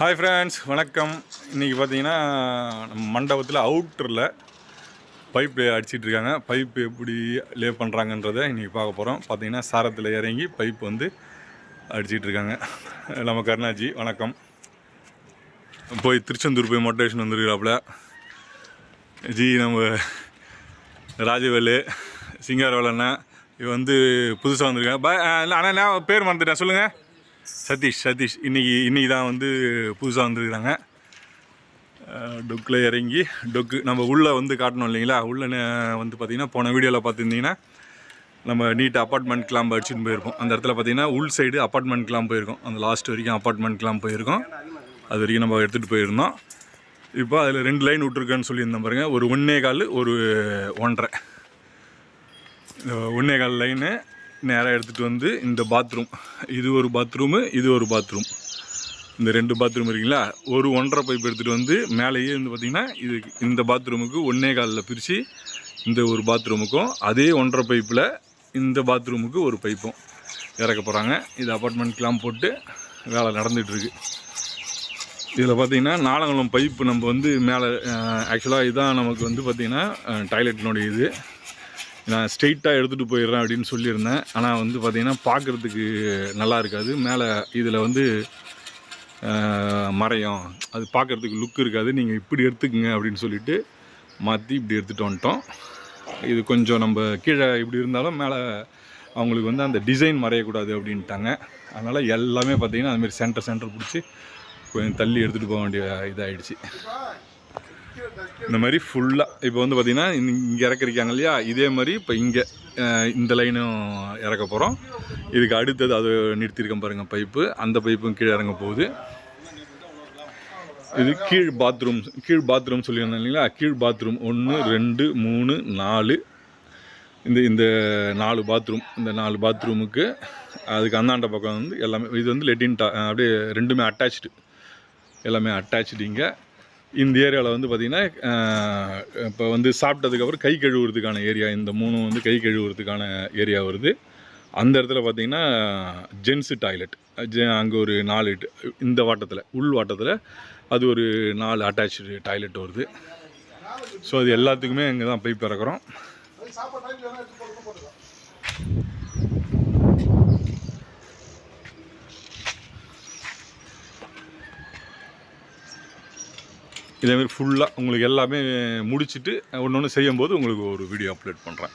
Hi friends, வணக்கம். இன்றைக்கி பார்த்தீங்கன்னா நம்ம மண்டபத்தில் அவுட்டரில் பைப் அடிச்சிட்ருக்காங்க. பைப் எப்படி லே பண்ணுறாங்கன்றதை இன்றைக்கி பார்க்க போகிறோம். பார்த்தீங்கன்னா சாரத்தில் இறங்கி பைப் வந்து அடிச்சிட்ருக்காங்க. நம்ம கருணாஜி வணக்கம். போய் திருச்செந்தூர் போய் மோட்டிவேஷன் வந்துருக்கிறாப்புல ஜி. நம்ம ராஜவேலு சிங்காரவேலண்ணா இவ வந்து புதுசாக வந்திருக்காங்க. ஆனால் நான் பேர் மறந்துட்டேன், சொல்லுங்கள். சதீஷ் இன்றைக்கி தான் வந்து புதுசாக வந்துருக்குறாங்க. டொக்கில் இறங்கி நம்ம உள்ளே வந்து காட்டணும் இல்லைங்களா. உள்ளே வந்து பார்த்திங்கன்னா போன வீடியோவில் பார்த்துருந்தீங்கன்னா நம்ம நீட்டாக அப்பார்ட்மெண்ட்க்கெலாம் அடிச்சுன்னு போயிருக்கோம். அந்த இடத்துல பார்த்திங்கன்னா உள் சைடு அப்பார்ட்மெண்ட்க்கெலாம் போயிருக்கோம். அந்த லாஸ்ட் வரைக்கும் அப்பார்ட்மெண்ட்க்கெலாம் போயிருக்கோம். அது வரைக்கும் நம்ம எடுத்துகிட்டு போயிருந்தோம். இப்போ அதில் 2 லைன் விட்ருக்கேன்னு சொல்லியிருந்தேன் பாருங்கள். ஒரு 1.25 ஒரு 1.5 1.25 லைனு நேராக எடுத்துகிட்டு வந்து இந்த பாத்ரூம், இது ஒரு பாத்ரூமு, இது ஒரு பாத்ரூம், இந்த 2 பாத்ரூம் இருக்குங்களா. ஒரு 1.5 பைப் எடுத்துகிட்டு வந்து மேலேயே வந்து பார்த்திங்கன்னா இது இந்த பாத்ரூமுக்கு 1.25 பிரித்து இந்த ஒரு பாத்ரூமுக்கும் அதே 1.5 பைப்பில் இந்த பாத்ரூமுக்கு ஒரு பைப்பும் இறக்க போகிறாங்க. இது அப்பார்ட்மெண்ட்க்கெலாம் போட்டு வேலை நடந்துகிட்ருக்கு. இதில் பார்த்திங்கன்னா நாலங்குளம் பைப்பு நம்ம வந்து மேலே ஆக்சுவலாக இதுதான் நமக்கு வந்து பார்த்திங்கன்னா டாய்லெட்டினுடைய இது. நான் ஸ்ட்ரெயிட்டாக எடுத்துகிட்டு போயிடுறேன் அப்படின்னு சொல்லியிருந்தேன். ஆனால் வந்து பார்த்திங்கன்னா பார்க்குறதுக்கு நல்லா இருக்காது. மேலே இதில் வந்து மறையும், அது பார்க்குறதுக்கு லுக் இருக்காது, நீங்கள் இப்படி எடுத்துக்குங்க அப்படின்னு சொல்லிவிட்டு மாற்றி இப்படி எடுத்துகிட்டு வந்துட்டோம். இது கொஞ்சம் நம்ம கீழே இப்படி இருந்தாலும் மேலே அவங்களுக்கு வந்து அந்த டிசைன் மறையக்கூடாது அப்படின்ட்டாங்க. அதனால் எல்லாமே பார்த்திங்கன்னா அதுமாரி சென்டர் பிடிச்சி கொஞ்சம் தள்ளி எடுத்துகிட்டு போக வேண்டிய இதாகிடுச்சு. இந்த மாதிரி ஃபுல்லாக இப்போ வந்து பார்த்திங்கன்னா இங்கே இறக்கிருக்காங்க இல்லையா, இதே மாதிரி இப்போ இங்கே இந்த லைனும் இறக்க போகிறோம். இதுக்கு அடுத்தது அது நிறுத்தியிருக்கேன் பாருங்கள் பைப்பு, அந்த பைப்பும் கீழே இறங்க போகுது. இது கீழ் பாத்ரூம் சொல்லியிருந்தேன் இல்லைங்களா. கீழ் பாத்ரூம் 1 2 3 4 இந்த 4 பாத்ரூம். இந்த 4 பாத்ரூமுக்கு அதுக்கு அந்தாண்ட பக்கம் வந்து எல்லாமே இது வந்து லெட்டின் அப்படியே ரெண்டுமே அட்டாச்சு, எல்லாமே அட்டாச்சு. இங்கே இந்த ஏரியாவில் வந்து பார்த்திங்கன்னா இப்போ வந்து சாப்பிட்டதுக்கப்புறம் கை கழுவுறதுக்கான ஏரியா, இந்த 3 வந்து கை கழுவுறதுக்கான ஏரியா வருது. அந்த இடத்துல பார்த்திங்கன்னா ஜென்ஸு டாய்லெட், அங்கே ஒரு 4 இந்த வாட்டத்தில் உள் வாட்டத்தில் அது ஒரு 4 அட்டாச்சு டாய்லெட் வருது. ஸோ அது எல்லாத்துக்குமே இங்கே தான் பைப் இறக்குறோம். இதேமாரி ஃபுல்லாக உங்களுக்கு எல்லாமே முடிச்சுட்டு ஒன்று செய்யும்போது உங்களுக்கு ஒரு வீடியோ அப்லோட் பண்ணுறேன்.